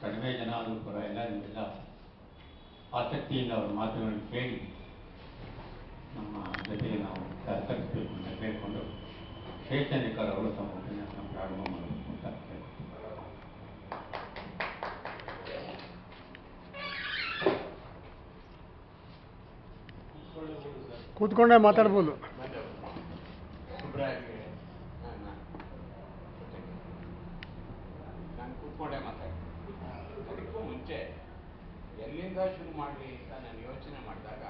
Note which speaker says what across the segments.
Speaker 1: ಕಡಿಮೆ ಜನ ಆದರೂ ಕೂಡ ಎಲ್ಲ ಆಸಕ್ತಿಯಿಂದ ಅವರ ಮಾತುಗಳನ್ನು ಕೇಳಿ ನಮ್ಮ ಜೊತೆಗೆ ನಾವು ಸಹಕರಿಸಬೇಕು ಅಂತ ಕೇಳಿಕೊಂಡು ಶೇಷನಿಕರ್ ಅವರು ತಮ್ಮ ಉಪನ್ಯಾಸ ಪ್ರಾರಂಭ ಮಾಡಬೇಕು ಅಂತ
Speaker 2: ಕೂತ್ಕೊಂಡೇ ಮಾತಾಡ್ಬೋದು.
Speaker 3: ನಾನು ಕೂತ್ಕೊಂಡೇ ಮಾತಾಡ್ತೀನಿ. ಅದಕ್ಕೂ ಮುಂಚೆ ಎಲ್ಲಿಂದ ಶುರು ಮಾಡಲಿ ಅಂತ ನಾನು ಯೋಚನೆ ಮಾಡಿದಾಗ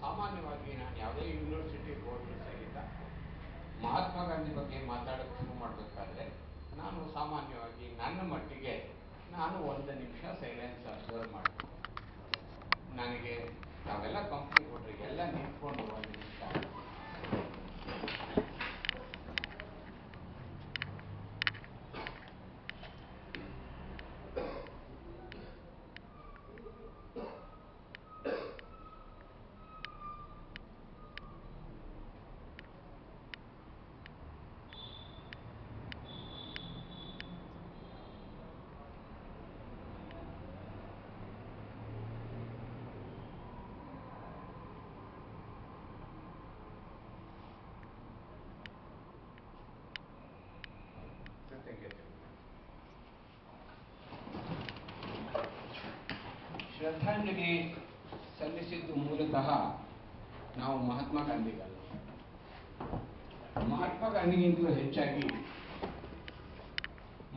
Speaker 3: ಸಾಮಾನ್ಯವಾಗಿ ನಾನು ಯಾವುದೇ ಯೂನಿವರ್ಸಿಟಿ ಹೋದರೂ ಸಹಿತ ಮಹಾತ್ಮ ಗಾಂಧಿ ಬಗ್ಗೆ ಮಾತಾಡೋಕ್ಕೆ ಶುರು ಮಾಡಬೇಕಾದ್ರೆ ನಾನು ಸಾಮಾನ್ಯವಾಗಿ ನನ್ನ ಮಟ್ಟಿಗೆ ನಾನು 1 ನಿಮಿಷ ಸೈಲೆನ್ಸ್ ಅಬ್ಸರ್ವ್ ಮಾಡ್ತೀನಿ. ನನಗೆ ನಾವೆಲ್ಲ ಕಂಪ್ನಿ ಕೊಟ್ಟರೆ ಎಲ್ಲ ನಿಂತ್ಕೊಂಡು 1 ನಿಮಿಷ ಶ್ರದ್ಧಾಂಜಲಿ ಸಲ್ಲಿಸಿದ್ದು ಮೂಲತಃ ನಾವು ಮಹಾತ್ಮ ಗಾಂಧಿಗಲ್ಲ, ಮಹಾತ್ಮ ಗಾಂಧಿಗಿಂತಲೂ ಹೆಚ್ಚಾಗಿ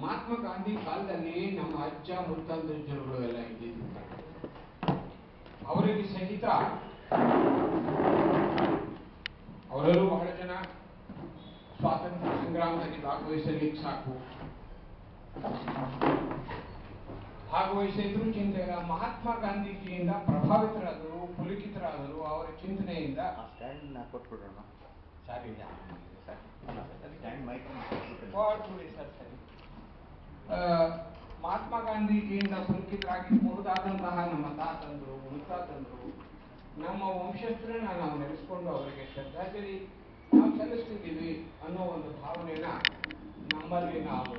Speaker 3: ಮಹಾತ್ಮ ಗಾಂಧಿ ಕಾಲದಲ್ಲಿ ನಮ್ಮ ಅಜ್ಜ ಮುತ್ತಜ್ಜರುಗಳು ಎಲ್ಲ ಇದ್ದಿದ್ದು. ಅವರಿಗೆ ಸಹಿತ ಅವರಲ್ಲೂ ಬಹಳ ಜನ ಸ್ವಾತಂತ್ರ್ಯ ಸಂಗ್ರಾಮದಲ್ಲಿ ಭಾಗವಹಿಸಲಿಕ್ಕೆ ಸಾಕು ಭಾಗವಹಿಸಿದ್ರು ಚಿಂತೆ ಇಲ್ಲ. ಮಹಾತ್ಮ ಗಾಂಧೀಜಿಯಿಂದ ಪ್ರಭಾವಿತರಾದರು, ಪುಲಕಿತರಾದರು. ಅವರ ಚಿಂತನೆಯಿಂದ ಮಹಾತ್ಮ ಗಾಂಧೀಜಿಯಿಂದ ಪುಲಕಿತರಾಗಿರಬಹುದಾದಂತಹ ನಮ್ಮ ತಾತಂದ್ರು, ಮುತ್ತಾತಂದ್ರು, ನಮ್ಮ ವಂಶಸ್ಥರನ್ನ ನಾವು ನೆಲೆಸ್ಕೊಂಡು ಅವರಿಗೆ ಶ್ರದ್ಧಾಂಜಲಿ ನಾವು ಸಲ್ಲಿಸ್ತಿದ್ದೀವಿ ಅನ್ನೋ ಒಂದು ಭಾವನೆಯನ್ನ ನಮ್ಮಲ್ಲಿ ನಾವು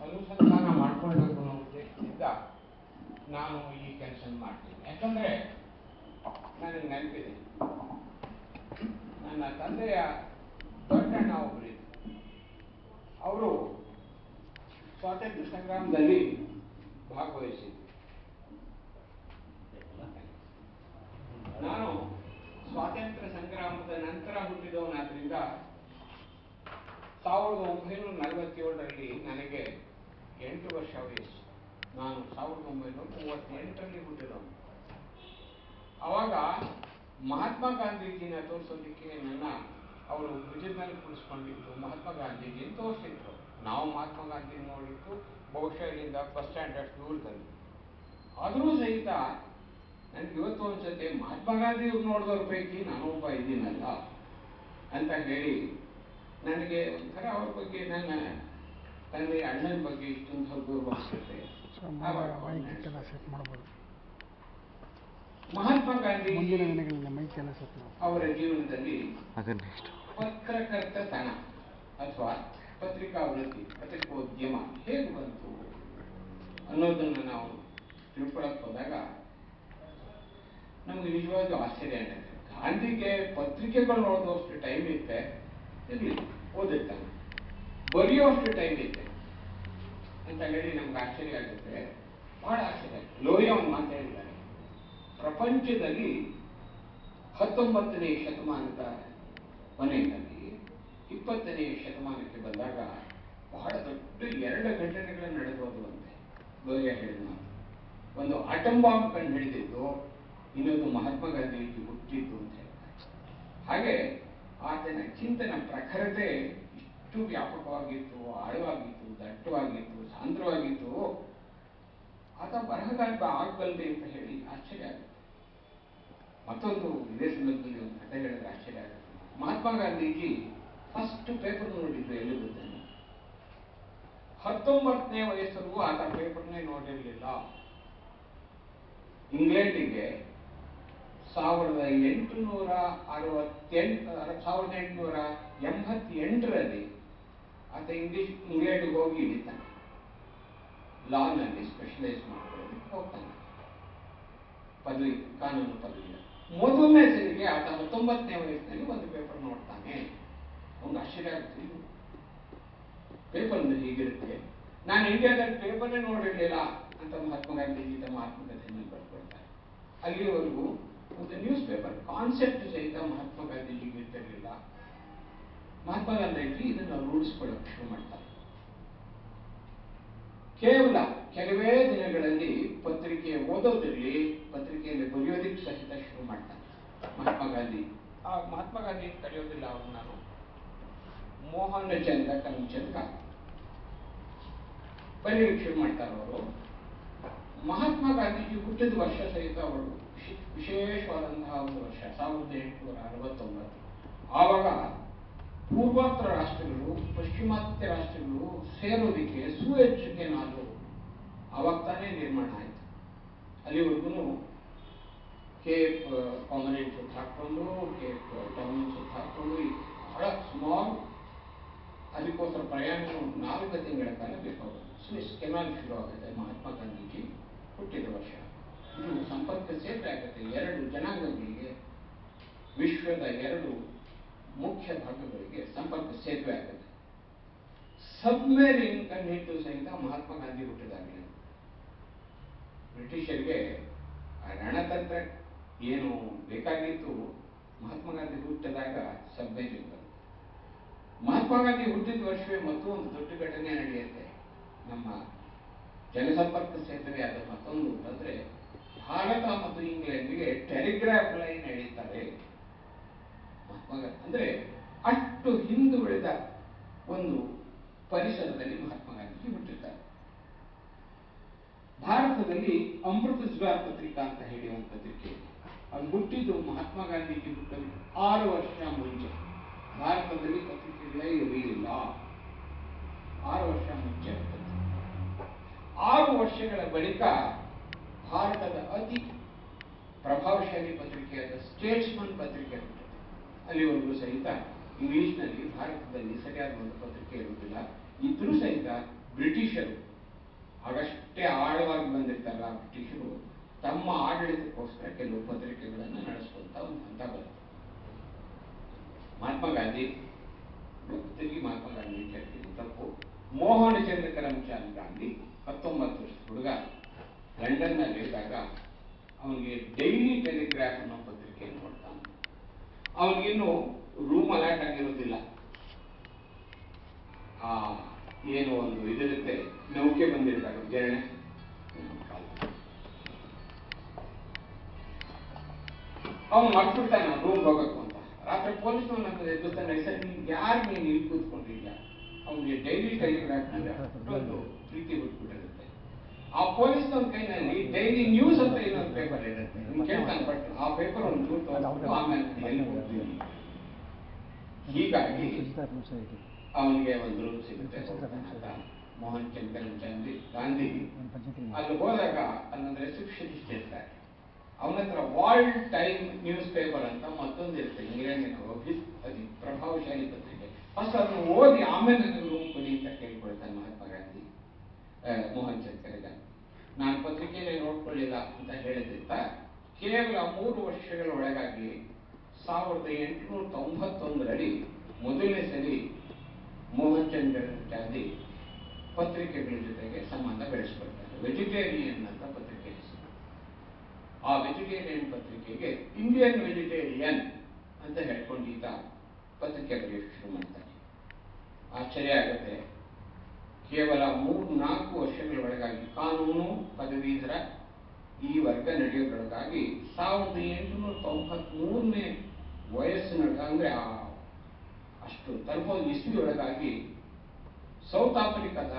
Speaker 3: ಅನುಸಂಧಾನ ಮಾಡ್ಕೊಳ್ಬೇಕು ಅನ್ನೋ ಉದ್ದೇಶದಿಂದ ನಾನು ಈ ಕೆಲಸ ಮಾಡ್ತೀನಿ. ಯಾಕಂದ್ರೆ ನನಗೆ ನೆನಪಿದೆ, ನನ್ನ ತಂದೆಯ ದೊಡ್ಡಣ್ಣ ಒಬ್ಬರಿದ್ರು. ಅವರು ಸ್ವಾತಂತ್ರ್ಯ ಸಂಗ್ರಾಮದಲ್ಲಿ ಭಾಗವಹಿಸಿದ್ರು. ನಾನು ಸ್ವಾತಂತ್ರ್ಯ ಸಂಗ್ರಾಮದ ನಂತರ ಹುಟ್ಟಿದವನಾದ್ರಿಂದ 1947ರಲ್ಲಿ ನನಗೆ 8 ವರ್ಷ ವಯಸ್ಸು. ನಾನು 1938ರಲ್ಲಿ ಹುಟ್ಟಿದವನು. ಅವಾಗ ಮಹಾತ್ಮ ಗಾಂಧೀಜಿನ ತೋರಿಸೋದಕ್ಕೆ ನನ್ನ ಅವರು ಭುಜದ ಮೇಲೆ ಕುಳಿಸ್ಕೊಂಡಿದ್ದು ಮಹಾತ್ಮ ಗಾಂಧೀಜಿ ತೋರಿಸಿದ್ರು. ನಾವು ಮಹಾತ್ಮ ಗಾಂಧಿ ನೋಡಿದ್ದು ಬಹುಶಃ ಇಲ್ಲಿಂದ ಬಸ್ ಸ್ಟ್ಯಾಂಡ್ ಅಷ್ಟು ದೂರದಲ್ಲಿ. ಆದರೂ ಸಹಿತ ನನಗೆ ಇವತ್ತು ಅನ್ಸುತ್ತೆ ಮಹಾತ್ಮ ಗಾಂಧಿ ನೋಡಿದವ್ರ ಪೈಕಿ ನಾನು ಒಬ್ಬ ಇದ್ದೀನಲ್ಲ ಅಂತ ಹೇಳಿ ನನಗೆ ಒಂಥರ ಅವ್ರ ಬಗ್ಗೆ ನನ್ನ ತಂದೆ ಅಣ್ಣನ ಬಗ್ಗೆ ಇಷ್ಟೊಂದು ಗೌರವ ಆಗ್ತದೆ. ಮಹಾತ್ಮ ಗಾಂಧಿ ಅವರ ಜೀವನದಲ್ಲಿ ಪತ್ರಕರ್ತತನ ಅಥವಾ ಪತ್ರಿಕಾ ವೃತ್ತಿ, ಪತ್ರಿಕೋದ್ಯಮ ಹೇಗೆ ಬಂತು ಅನ್ನೋದನ್ನು ನಾವು ತಿಳ್ಕೊಳಕ್ ಹೋದಾಗ ನಮ್ಗೆ ನಿಜವಾಗ್ಲೂ ಆಶ್ಚರ್ಯ ಆಗುತ್ತೆ. ಗಾಂಧಿಗೆ ಪತ್ರಿಕೆಗಳು ನೋಡೋಷ್ಟು ಟೈಮ್ ಇತ್ತೆ, ಇಲ್ಲಿ ಓದಿರ್ತಾನೆ, ಬರೆಯೋಷ್ಟು ಟೈಮ್ ಇತ್ತೆ ಅಂತ ಹೇಳಿ ನಮ್ಗೆ ಆಶ್ಚರ್ಯ ಆಗುತ್ತೆ, ಬಹಳ ಆಶ್ಚರ್ಯ ಆಗುತ್ತೆ. ಲೋಹಿಯಾ ಒಂದು ಮಾತು ಹೇಳಿದ್ದಾರೆ, ಪ್ರಪಂಚದಲ್ಲಿ 19ನೇ ಶತಮಾನದ ಕೊನೆಯಲ್ಲಿ 20ನೇ ಶತಮಾನಕ್ಕೆ ಬಂದಾಗ ಬಹಳ ದೊಡ್ಡ 2 ಘಟನೆಗಳು ನಡೆದೋದುವಂತೆ. ಲೋಹಿಯಾ ಹೇಳಿದ ಮಾತು, ಒಂದು ಆಟಮ್ ಬಾಂಬ್ ಕಂಡು ಹಿಡಿದಿದ್ದು, ಇನ್ನೊಂದು ಮಹಾತ್ಮ ಗಾಂಧೀಜಿ ಹುಟ್ಟಿದ್ದು ಅಂತ ಹೇಳ್ತಾರೆ. ಹಾಗೆ ಆತನ ಚಿಂತನ ಪ್ರಖರತೆ ಇಷ್ಟು ವ್ಯಾಪಕವಾಗಿತ್ತು, ಆಳವಾಗಿತ್ತು, ದಟ್ಟವಾಗಿತ್ತು, ಸಾಂದ್ರವಾಗಿತ್ತು. ಆತ ಬರಹಗಾರ ಆಗಬಲ್ಲದೆ ಅಂತ ಹೇಳಿ ಆಶ್ಚರ್ಯ ಆಗುತ್ತೆ. ಮತ್ತೊಂದು ಇದೇ ಸಂದರ್ಭದಲ್ಲಿ ಒಂದು ಕಥೆ ಹೇಳಿದ್ರೆ ಆಶ್ಚರ್ಯ ಆಗುತ್ತೆ. ಮಹಾತ್ಮ ಗಾಂಧೀಜಿ ಫಸ್ಟ್ ಪೇಪರ್ ನೋಡಿದ್ರು ಎಲ್ಲಿ ಗೊತ್ತೇನೆ? 19ನೇ ವಯಸ್ಸವರೆಗೂ ಆತ ಪೇಪರ್ನೇ ನೋಡಿರಲಿಲ್ಲ. ಇಂಗ್ಲೆಂಡಿಗೆ 1888ರಲ್ಲಿ ಆತ ಇಂಗ್ಲೆಂಡ್ಗೆ ಹೋಗಿ ಇಳಿತಾನೆ. ಲಾನಲ್ಲಿ ಸ್ಪೆಷಲೈಸ್ ಮಾಡ್ಕೊಳ್ಳೋದಕ್ಕೆ ಹೋಗ್ತಾನೆ. ಪದವಿ, ಕಾನೂನು ಪದವಿ. ಮೊದಲನೇ ಸರಿಗೆ ಆತ 19ನೇ ವಯಸ್ಸಿನಲ್ಲಿ ಒಂದು ಪೇಪರ್ ನೋಡ್ತಾನೆ. ಅವ್ನು ಆಶ್ಚರ್ಯ ಆಗುತ್ತೆ, ಇದು ಪೇಪರ್ ಅಂದ್ರೆ ಹೀಗಿರುತ್ತೆ, ನಾನು ಇಂಡಿಯಾದಲ್ಲಿ ಪೇಪರೇ ನೋಡಿರ್ಲಿಲ್ಲ ಅಂತ ಮಹಾತ್ಮ ಗಾಂಧೀಜಿ ತಮ್ಮ ಆತ್ಮಕಥೆಯನ್ನು ಬರ್ಕೊಳ್ತಾರೆ. ಅಲ್ಲಿವರೆಗೂ ಒಂದು ನ್ಯೂಸ್ ಪೇಪರ್ ಕಾನ್ಸೆಪ್ಟ್ ಸಹಿತ ಮಹಾತ್ಮ ಗಾಂಧೀಜಿಗೆ ಇರ್ತಿರ್ಲಿಲ್ಲ. ಮಹಾತ್ಮ ಗಾಂಧೀಜಿ ಇದನ್ನು ರೂಢಿಸಿಕೊಳ್ಳಕ್ಕೆ ಶುರು ಮಾಡ್ತಾರೆ. ಕೇವಲ ಕೆಲವೇ ದಿನಗಳಲ್ಲಿ ಪತ್ರಿಕೆ ಓದೋದಿರಲಿ, ಪತ್ರಿಕೆಯಲ್ಲಿ ಬರೆಯೋದಿಕ್ಕೆ ಸಹಿತ ಶುರು ಮಾಡ್ತಾನೆ ಮಹಾತ್ಮ ಗಾಂಧಿ. ಆ ಮಹಾತ್ಮ ಗಾಂಧಿ ಕರೆಯೋದಿಲ್ಲ ಅವರು, ನಾನು ಮೋಹನ್ ಚಂದ್ರ ಕರಮ್ಚಂದ್ ಬರೆಯಲಿಕ್ಕೆ ಶುರು ಮಾಡ್ತಾರೆ. ಅವರು ಮಹಾತ್ಮ ಗಾಂಧೀಜಿ ಹುಟ್ಟಿದ ವರ್ಷ ಸಹಿತ ಅವರು ವಿಶೇಷವಾದಂತಹ ಒಂದು ವರ್ಷ 1869. ಆವಾಗ ಪೂರ್ವೋತ್ತರ ರಾಷ್ಟ್ರಗಳು ಪಶ್ಚಿಮಾತ್ಯ ರಾಷ್ಟ್ರಗಳು ಸೇರೋದಕ್ಕೆ ಸೂಯೆಜ್ ಕೆನಾಲು ಆವಾಗ ತಾನೇ ನಿರ್ಮಾಣ ಆಯಿತು. ಅಲ್ಲಿವರೆಗೂ ಕೇಪ್ ಕಾಮರಿನ್ ಸುತ್ತ ಹಾಕೊಂಡು, ಕೇಪ್ ಟೌನ್ ಸುತ್ತ ಹಾಕೊಂಡು ಬಹಳ ಸುಮಾರು ಅದಕ್ಕೋಸ್ಕರ ಪ್ರಯಾಣ 4 ತಿಂಗಳ ಕಾಲ ಬೇಕಾಗುತ್ತೆ. ಸ್ವಿಸ್ ಕೆನಾಲ್ ಶುರು ಆಗುತ್ತೆ ಮಹಾತ್ಮ ಗಾಂಧೀಜಿ ಹುಟ್ಟಿದ ವರ್ಷ. ಇದು ಸಂಪರ್ಕ ಸೇತುವೆ ಆಗುತ್ತೆ 2 ಜನಾಂಗಗಳಿಗೆ, ವಿಶ್ವದ 2 ಮುಖ್ಯ ಭಾಗಗಳಿಗೆ ಸಂಪರ್ಕ ಸೇತುವೆ ಆಗುತ್ತೆ. ಸಬ್ಮೆರಿನ್ ಕಂಡಿದ್ದು ಸಹಿತ ಮಹಾತ್ಮ ಗಾಂಧಿ ಹುಟ್ಟಿದಾಗಲೇ. ಬ್ರಿಟಿಷರಿಗೆ ರಣತಂತ್ರ ಏನು ಬೇಕಾಗಿತ್ತು ಮಹಾತ್ಮ ಗಾಂಧಿ ಹುಟ್ಟಿದಾಗ ಸಬ್ಮೆರಿನ್. ಮಹಾತ್ಮ ಗಾಂಧಿ ಹುಟ್ಟಿದ ವರ್ಷವೇ ಮತ್ತೊಂದು ದೊಡ್ಡ ಘಟನೆ ನಡೆಯುತ್ತೆ. ನಮ್ಮ ಜನಸಂಪರ್ಕ ಸೇತುವೆ ಆದ ಮತ್ತೊಂದು ಅಂದ್ರೆ ಭಾರತ ಮತ್ತು ಇಂಗ್ಲೆಂಡ್ಗೆ ಟೆಲಿಗ್ರಾಫ್ ಲೈನ್ ಎಳೀತಾರೆ ಮಹಾತ್ಮ ಗಾಂಧಿ. ಅಂದ್ರೆ ಅಷ್ಟು ಹಿಂದುಳಿದ ಒಂದು ಪರಿಸರದಲ್ಲಿ ಮಹಾತ್ಮ ಗಾಂಧಿ ಹುಟ್ಟಿದ್ದಾರೆ. ಭಾರತದಲ್ಲಿ ಅಮೃತಜ್ವಾರ್ ಪತ್ರಿಕಾ ಅಂತ ಹೇಳಿ ಒಂದು ಪತ್ರಿಕೆ, ಅದು ಹುಟ್ಟಿದ್ದು ಮಹಾತ್ಮ ಗಾಂಧೀಜಿ ಹುಟ್ಟಲು 6 ವರ್ಷ ಮುಂಚೆ. ಭಾರತದಲ್ಲಿ ಪತ್ರಿಕೆಗಳೇ ಇರಲಿಲ್ಲ. 6 ವರ್ಷ ಮುಂಚೆ ಹುಟ್ಟಿದ್ದು. 6 ವರ್ಷಗಳ ಬಳಿಕ ಭಾರತದ ಅತಿ ಪ್ರಭಾವಶಾಲಿ ಪತ್ರಿಕೆಯಾದ ಸ್ಟೇಟ್ಸ್ಮನ್ ಪತ್ರಿಕೆ ಹುಟ್ಟಿದೆ. ಅಲ್ಲಿವರೆಗೂ ಸಹಿತ ಇಂಗ್ಲಿಷ್ನಲ್ಲಿ ಭಾರತದಲ್ಲಿ ಸರಿಯಾದ ಒಂದು ಪತ್ರಿಕೆ ಇರುವುದಿಲ್ಲ. ಇದ್ರೂ ಸಹಿತ ಬ್ರಿಟಿಷರು ಆಗಷ್ಟೇ ಆಳವಾಗಿ ಬಂದಿರ್ತಾರಲ್ಲ, ಬ್ರಿಟಿಷರು ತಮ್ಮ ಆಡಳಿತಕ್ಕೋಸ್ಕರ ಕೆಲವು ಪತ್ರಿಕೆಗಳನ್ನು ನಡೆಸ್ಕೊಂತ ಒಂದು ಹಂತ ಬರುತ್ತೆ. ಮಹಾತ್ಮ ಗಾಂಧಿ ತಿರುಗಿ ಮಹಾತ್ಮ ಗಾಂಧಿ ಹೇಳ್ತೀನಿ ತಪ್ಪು. ಮೋಹನ್ ಚಂದ್ರ ಕರಮ್ಚಂದ್ ಗಾಂಧಿ 19 ವರ್ಷದ ಹುಡುಗ ಲಂಡನ್ನಲ್ಲಿ ಇದ್ದಾಗ ಅವನಿಗೆ ಡೈಲಿ ಟೆಲಿಗ್ರಾಫ್ ಅನ್ನೋ ಪತ್ರಿಕೆಯನ್ನು ನೋಡ್ತಾನೆ. ಅವನಿಗಿನ್ನು ರೂಮ್ ಅಲಾಟ್ ಆಗಿರೋದಿಲ್ಲ. ಏನು ಒಂದು ಇದಿರುತ್ತೆ, ನೌಕೆ ಬಂದಿರ್ತಾರೆ ಉದಾಹರಣೆ, ಅವನು ಮರ್ಬಿಡ್ತಾನೆ ರೂಮ್ ಹೋಗಬೇಕು ಅಂತ. ರಾತ್ರಿ ಪೊಲೀಸ್ನವನ್ನ ಎದುರ್ತಾನೆ, ಸರ್ ಯಾರು ನೀನು ಇಲ್ಲಿ ಕೂತ್ಕೊಂಡಿದ್ಯಾ? ಅವನಿಗೆ ಡೈಲಿ ಟೆಲಿಗ್ರಾಫ್ ಒಂದು ಪ್ರೀತಿ ಹುಟ್ಬಿಟ್ಟಿರುತ್ತೆ. ಆ ಪೊಲೀಸ್ನವನ ಕೈನಲ್ಲಿ ಡೈಲಿ ನ್ಯೂಸ್ ಅಂತ ಇನ್ನೊಂದು ಪೇಪರ್ ಇರುತ್ತೆ. ಕೇಳ್ತಾನೆ, ಬಟ್ ಆ ಪೇಪರ್ ಒಂದು ಚೂರು ತೋರಿಸ್ಬಿಟ್ಟು ಆಮೇಲೆ ಎಲ್ಲಿ ಹೋಗ್ತೀನಿ. ಹೀಗಾಗಿ ಅವನಿಗೆ ಒಂದು ರೂಮ್ ಸಿಗುತ್ತೆ ಅಂತ ಮೋಹನ್ ಚಂದ್ರ ಕರಮ್ಚಂದ್ ಗಾಂಧಿ ಅಲ್ಲಿ ಹೋದಾಗ ಅಲ್ಲೊಂದು ರಿಸೆಪ್ಷನಿಸ್ಟ್ ಇರ್ತಾರೆ. ಅವನ ಹತ್ರ ವಾಲ್ಡ್ ಟೈಮ್ ನ್ಯೂಸ್ ಪೇಪರ್ ಅಂತ ಮತ್ತೊಂದು ಇರುತ್ತೆ, ಇಂಗ್ಲೆಂಡಿನ ಅತಿ ಪ್ರಭಾವಶಾಲಿ ಪತ್ರಿಕೆ. ಫಸ್ಟ್ ಅದನ್ನು ಓದಿ ಆಮೇಲೆ ನನಗೆ ರೂಮ್ ಕೊಡಿ ಅಂತ ಕೇಳ್ಕೊಳ್ತಾನೆ ಮಹಾತ್ಮ ಗಾಂಧಿ. ಮೋಹನ್ ಚಂದ್ರ ಗಾಂಧಿ ನಾನು ಪತ್ರಿಕೆಯನ್ನೇ ನೋಡ್ಕೊಳ್ಳಿಲ್ಲ ಅಂತ ಹೇಳಿದ್ರಿಂದ ಕೇವಲ 3 ವರ್ಷಗಳ ಒಳಗಾಗಿ 1891ರಲ್ಲಿ ಮೊದಲನೇ ಸರಿ ಮೋಹನ್ ಚಂದ್ರ ಗಾಂಧಿ ಪತ್ರಿಕೆಗಳ ಜೊತೆಗೆ ಸಂಬಂಧ ಬೆಳೆಸ್ಕೊಳ್ತಾರೆ. ವೆಜಿಟೇರಿಯನ್ ಅಂತ ಪತ್ರಿಕೆ ಹೆಸರು. ಆ ವೆಜಿಟೇರಿಯನ್ ಪತ್ರಿಕೆಗೆ ಇಂಡಿಯನ್ ವೆಜಿಟೇರಿಯನ್ ಅಂತ ಹೇಳ್ಕೊಂಡು ಈತ ಪತ್ರಿಕೆ ಬರೆಯೋಕೆ ಶುರು ಮಾಡ್ತಾನೆ. ಆಶ್ಚರ್ಯ ಆಗುತ್ತೆ, ಕೇವಲ 3-4 ವರ್ಷಗಳ ಒಳಗಾಗಿ ಕಾನೂನು ಪದವೀಧರ ಈ ವರ್ಗ ನಡೆಯೋದ್ರೊಳಗಾಗಿ 1893ನೇ ವಯಸ್ಸಿನೊಳಗ, ಅಂದ್ರೆ ಅಷ್ಟು ತಲುಪೋ ಇಸ್ವಿಯೊಳಗಾಗಿ ಸೌತ್ ಆಫ್ರಿಕಾದ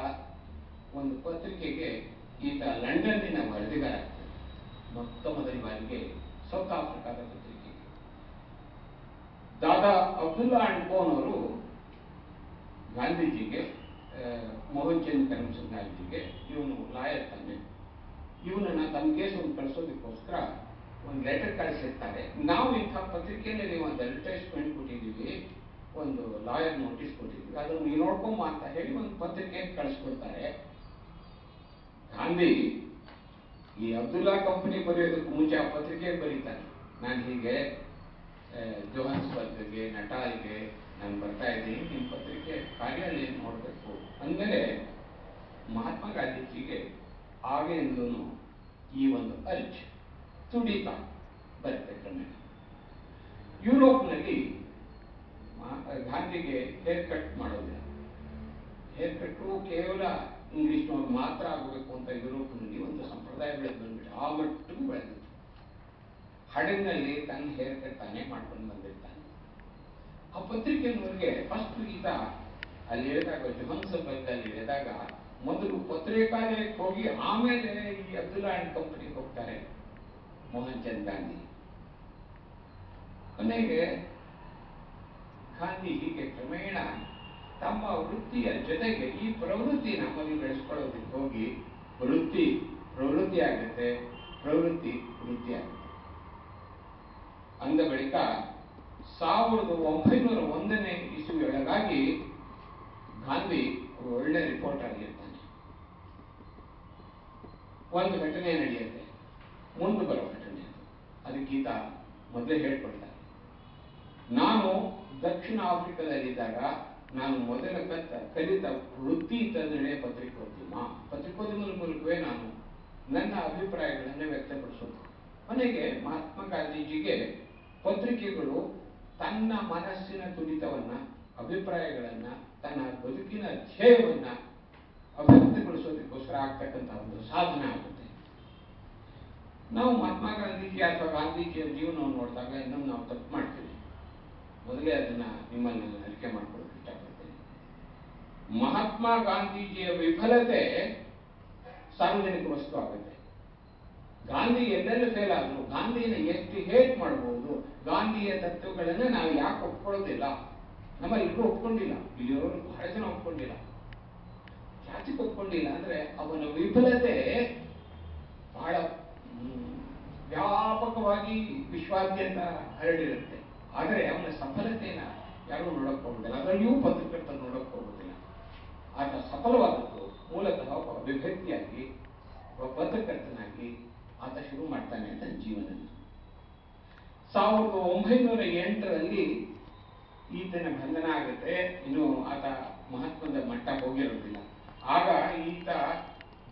Speaker 3: ಒಂದು ಪತ್ರಿಕೆಗೆ ಈತ ಲಂಡನ್ನಿನ ವರದಿಗಾರ ಆಗ್ತಾನೆ. ಮೊತ್ತ ಮೊದಲ ಬಾರಿಗೆ ಸೌತ್ ಆಫ್ರಿಕಾದ ಪತ್ರಿಕೆಗೆ ದಾದಾ ಅಬ್ದುಲ್ಲಾ ಅಂಡ್ ಕೋನ್ ಅವರು ಗಾಂಧೀಜಿಗೆ, ಮೋಹನ್ ಚಂದ್ರ ಕರಮ್ಚಂದ್ ಗಾಂಧೀಜಿಗೆ, ಇವನು ಲಾಯರ್ ತಾನೆ, ಇವನನ್ನ ತಮ್ಮ ಕೇಸನ್ನು ಕಳಿಸೋದಕ್ಕೋಸ್ಕರ ಒಂದು ಲೆಟರ್ ಕಳಿಸಿರ್ತಾರೆ. ನಾವು ಇಂಥ ಪತ್ರಿಕೆಯಲ್ಲಿ ನೀವು ಒಂದು ಅಡ್ವರ್ಟೈಸ್ಮೆಂಟ್ ಕೊಟ್ಟಿದ್ದೀವಿ, ಒಂದು ಲಾಯರ್ ನೋಟಿಸ್ ಕೊಟ್ಟಿದ್ದೀವಿ, ಅದನ್ನು ನೀವು ನೋಡ್ಕೊಂಬ ಅಂತ ಹೇಳಿ ಒಂದು ಪತ್ರಿಕೆ ಕಳಿಸ್ಕೊಡ್ತಾರೆ. ಗಾಂಧಿ ಈ ಅಬ್ದುಲ್ಲಾ ಕಂಪನಿ ಬರೆಯೋದಕ್ಕೆ ಮುಂಚೆ ಆ ಪತ್ರಿಕೆ ಬರೀತಾನೆ, ನಾನು ಹೀಗೆ ಜೋಹಾನ್ಸ್ಬರ್ಗ್ಗೆ ನಟಾಲ್ಗೆ ನಾನು ಬರ್ತಾ ಇದ್ದೀನಿ, ನಿಮ್ಮ ಪತ್ರಿಕೆ ಕಾರ್ಯಾಲಯ ನೋಡಬೇಕು ಅಂದಮೇಲೆ ಮಹಾತ್ಮ ಗಾಂಧೀಜಿಗೆ ಆಗಿಂದೂ ಈ ಒಂದು ಅರ್ಜ್ ತುಡಿತ ಬರುತ್ತೆ ಕ್ರಮೇಣ. ಯುರೋಪ್ನಲ್ಲಿ ಗಾಂಧಿಗೆ ಹೇರ್ ಕಟ್ ಮಾಡೋದಿಲ್ಲ, ಹೇರ್ ಕಟ್ಟು ಕೇವಲ ಇಂಗ್ಲಿಷ್ನವ್ರು ಮಾತ್ರ ಆಗಬೇಕು ಅಂತ ಯುರೋಪ್ನಲ್ಲಿ ಒಂದು ಸಂಪ್ರದಾಯ ಬೆಳೆದು ಬಂದ್ಬಿಟ್ಟು ಆ ಮಟ್ಟಿಗೂ ಬೆಳೆದಿತ್ತು. ಹಡಗಿನಲ್ಲಿ ತನ್ನ ಹೇರ್ ಕಟ್ ತಾನೇ ಮಾಡ್ಕೊಂಡು ಬಂದಿರ್ತಾನೆ. ಆ ಪತ್ರಿಕೆಯವರಿಗೆ ಫಸ್ಟ್ ಈತ ಅಲ್ಲಿ ಇಳಿದಾಗ ಜೋಹಾನ್ಸ್ಬರ್ಗ್ ಅಲ್ಲಿ ಇಳಿದಾಗ ಮೊದಲು ಪತ್ರಿಕಾಲಯಕ್ಕೆ ಹೋಗಿ ಆಮೇಲೆ ಈ ಅಬ್ದುಲ್ಲಾ ಅಂಡ್ ಕಂಪನಿಗೆ ಹೋಗ್ತಾರೆ ಮೋಹನ್ ಚಂದ್ ಗಾಂಧಿ. ಕೊನೆಗೆ ಗಾಂಧಿ ಹೀಗೆ ಕ್ರಮೇಣ ತಮ್ಮ ವೃತ್ತಿಯ ಜೊತೆಗೆ ಈ ಪ್ರವೃತ್ತಿ ನಮ್ಮಲ್ಲಿ ಬೆಳೆಸ್ಕೊಳ್ಳೋದಕ್ಕೆ ಹೋಗಿ ವೃತ್ತಿ ಪ್ರವೃತ್ತಿ ಆಗುತ್ತೆ, ಪ್ರವೃತ್ತಿ ವೃತ್ತಿ ಆಗುತ್ತೆ. ಅಂದ ಬಳಿಕ 1901ನೇ ಇಸುವಿಯೊಳಗಾಗಿ ಗಾಂಧಿ ಒಳ್ಳೆ ರಿಪೋರ್ಟರ್ ಆಗಿರ್ತಾನೆ. ಒಂದು ಘಟನೆ ನಡೆಯುತ್ತೆ, ಮುಂದೆ ಬರೋ ಘಟನೆ, ಅದಕ್ಕೀತ ಮೊದಲೇ ಹೇಳ್ಕೊಳ್ತಾರೆ. ನಾನು ದಕ್ಷಿಣ ಆಫ್ರಿಕಾದಲ್ಲಿದ್ದಾಗ ನಾನು ಮೊದಲ ಕಲಿತ ವೃತ್ತಿ ತಂದ್ರೆ ಪತ್ರಿಕೋದ್ಯಮದ ಮೂಲಕವೇ ನಾನು ನನ್ನ ಅಭಿಪ್ರಾಯಗಳನ್ನು ವ್ಯಕ್ತಪಡಿಸೋದು. ಕೊನೆಗೆ ಮಹಾತ್ಮ ಗಾಂಧೀಜಿಗೆ ಪತ್ರಿಕೆಗಳು ತನ್ನ ಮನಸ್ಸಿನ ತುಡಿತವನ್ನ, ಅಭಿಪ್ರಾಯಗಳನ್ನ, ತನ್ನ ಬದುಕಿನ ಧ್ಯೇಯವನ್ನ ಅಭಿವೃದ್ಧಿಗೊಳಿಸೋದಕ್ಕೋಸ್ಕರ ಆಗ್ತಕ್ಕಂತಹ ಒಂದು ಸಾಧನೆ ಆಗುತ್ತೆ. ನಾವು ಮಹಾತ್ಮ ಗಾಂಧೀಜಿ ಅಥವಾ ಗಾಂಧೀಜಿಯ ಜೀವನವನ್ನು ನೋಡಿದಾಗ ಇನ್ನೊಂದು ನಾವು ತಪ್ಪು ಮಾಡ್ತೀವಿ. ಮೊದಲೇ ಅದನ್ನ ನಿಮ್ಮಲ್ಲಿ ಅರಿಕೆ ಮಾಡ್ಕೊಳ್ಳೋಕೆ ಇಷ್ಟಪಡ್ತೇನೆ. ಮಹಾತ್ಮ ಗಾಂಧೀಜಿಯ ವಿಫಲತೆ ಸಾರ್ವಜನಿಕ ವಸ್ತು ಆಗುತ್ತೆ. ಗಾಂಧಿ ಎಲ್ಲೆಲ್ಲ ಫೇಲ್ ಆದ್ರು, ಗಾಂಧಿಯನ್ನು ಎಷ್ಟು ಹೇಟ್ ಮಾಡಬಹುದು, ಗಾಂಧಿಯ ತತ್ವಗಳನ್ನು ನಾವು ಯಾಕೆ ಒಪ್ಕೊಳ್ಳೋದಿಲ್ಲ, ನಮ್ಮಲ್ಲಿ ಇಬ್ಬರು ಒಪ್ಕೊಂಡಿಲ್ಲ, ಇಲ್ಲಿಯವರು ಬಹಳ ಜನ ಒಪ್ಕೊಂಡಿಲ್ಲ. ಯಾಕೆ ಒಪ್ಕೊಂಡಿಲ್ಲ ಅಂದ್ರೆ ಅವನ ವಿಫಲತೆ ಬಹಳ ವ್ಯಾಪಕವಾಗಿ ವಿಶ್ವಾದ್ಯಂತ ಹರಡಿರುತ್ತೆ. ಆದರೆ ಅವನ ಸಫಲತೆಯನ್ನ ಯಾರು ನೋಡಕ್ ಹೋಗುದಿಲ್ಲ, ಅದರಲ್ಲಿಯೂ ಪತ್ರಕರ್ತರು ನೋಡಕ್ ಹೋಗುದಿಲ್ಲ. ಆತ ಸಫಲವಾದದ್ದು ಮೂಲತಃ ಒಬ್ಬ ಅಭಿವ್ಯಕ್ತಿಯಾಗಿ, ಒಬ್ಬ ಪತ್ರಕರ್ತನಾಗಿ ಆತ ಶುರು ಮಾಡ್ತಾನೆ ತನ್ನ ಜೀವನದಲ್ಲಿ. 1908ರಲ್ಲಿ ಈತನ ಬಂಧನ ಆಗುತ್ತೆ. ಇನ್ನು ಆತ ಮಹತ್ವದ ಮಟ್ಟ ಹೋಗಿರೋದಿಲ್ಲ. ಆಗ ಈತ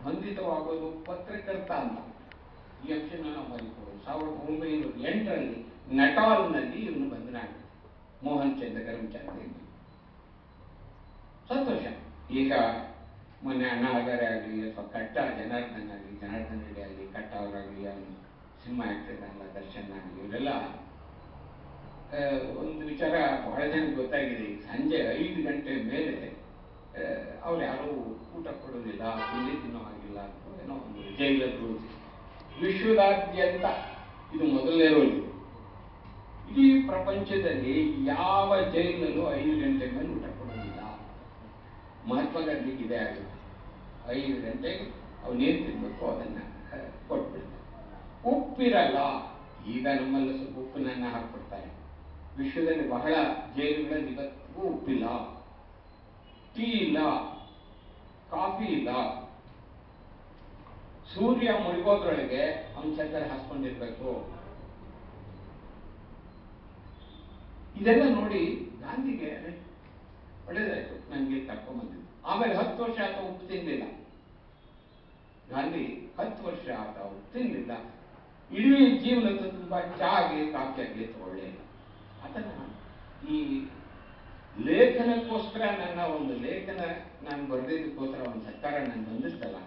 Speaker 3: ಬಂಧಿತವಾಗೋದು ಪತ್ರಕರ್ತ ಅಂತ. ಈ ಅಂಶನ ನಾವು ಮರಿಕೊಳ್ಳೋದು. 1908ರಲ್ಲಿ ನಟಾಲ್ನಲ್ಲಿ ಇವನು ಬಂಧನ ಆಗುತ್ತೆ, ಮೋಹನ್ ಚಂದ್ ಕರಮ್ಚಂದ್. ಸಂತೋಷ. ಈಗ ಮೊನ್ನೆ ಅಣ್ಣಾ ಹಜಾರೆ ಆಗಲಿ ಅಥವಾ ಕಟ್ಟ ಜನಾರ್ದನ್ ರೆಡ್ಡಿ ಆಗಲಿ, ಕಟ್ಟ ಅವರಾಗಲಿ, ಅವನು ಸಿನಿಮಾ ಆಕ್ಟರ್ ಅಲ್ಲ ದರ್ಶನ್ ಆಗಲಿ, ಇವರೆಲ್ಲ ಒಂದು ವಿಚಾರ ಬಹಳ ಜನಕ್ಕೆ ಗೊತ್ತಾಗಿದೆ. ಸಂಜೆ 5 ಗಂಟೆ ಮೇಲೆ ಅವ್ರು ಯಾರೂ ಊಟ ಕೊಡೋದಿಲ್ಲ, ತಿಂಡಿ ತಿನ್ನೋ ಹಾಗಿಲ್ಲ ಅಂತ ಏನೋ ಒಂದು ಜೈಲರ್ ರೂಲ್ಸ್. ವಿಶ್ವದಾದ್ಯಂತ ಇದು ಮೊದಲನೇ ರೂಲ್. ಇಡೀ ಪ್ರಪಂಚದಲ್ಲಿ ಯಾವ ಜೈಲಲ್ಲೂ 5 ಗಂಟೆ ಮೇಲೆ ಊಟ ಕೊಡೋದಿಲ್ಲ. ಮಹಾತ್ಮ ಗಾಂಧಿಗೆ ಇದೇ ಆಗುತ್ತೆ. 5 ಗಂಟೆಗೆ ಅವನೇನು ತಿನ್ಬೇಕು ಅದನ್ನ ಕೊಟ್ಬಿಡ್ತಾರೆ. ಉಪ್ಪಿರಲ್ಲ. ಈಗ ನಮ್ಮಲ್ಲಿ ಸ್ವಲ್ಪ ಉಪ್ಪನ್ನ ಹಾಕ್ಬಿಡ್ತಾರೆ. ವಿಶ್ವದಲ್ಲಿ ಬಹಳ ಜೈಲುಗಳಲ್ಲಿ ಇವತ್ತಿಗೂ ಉಪ್ಪಿಲ್ಲ, ಟೀ ಇಲ್ಲ, ಕಾಫಿ ಇಲ್ಲ. ಸೂರ್ಯ ಮುಳುಗೋದ್ರೊಳಗೆ ಅವನು ಚಂದರ ಹಾಸ್ಕೊಂಡಿರ್ಬೇಕು. ಇದೆಲ್ಲ ನೋಡಿ ಗಾಂಧಿಗೆ ಒಳ್ಳೇದಾಯ್ತು, ನನಗೆ ಕರ್ಕೊಂಡ್ಬಂದಿದ್ದು. ಆಮೇಲೆ 10 ವರ್ಷ ಆತ ಉಪ್ಪು ತಿನ್ನಲಿಲ್ಲ. ಗಾಂಧಿ 10 ವರ್ಷ ಆತ ಉಪ್ಪು ತಿನ್ನಲಿಲ್ಲ. ಇಡೀ ಜೀವನದ ತುಂಬಾ ಚಾಗೆ ಕಾಫಿ ಆಗಲಿ ತಗೊಳ್ಳಲಿಲ್ಲ. ಅದನ್ನ ಈ ಲೇಖನಕ್ಕೋಸ್ಕರ ನನ್ನ ಒಂದು ಲೇಖನ ನಾನು ಬರೆದಿದ್ದಕ್ಕೋಸ್ಕರ ಒಂದು ಸರ್ಕಾರ ನಾನು ಬಂದಿರ್ತಲ್ಲ,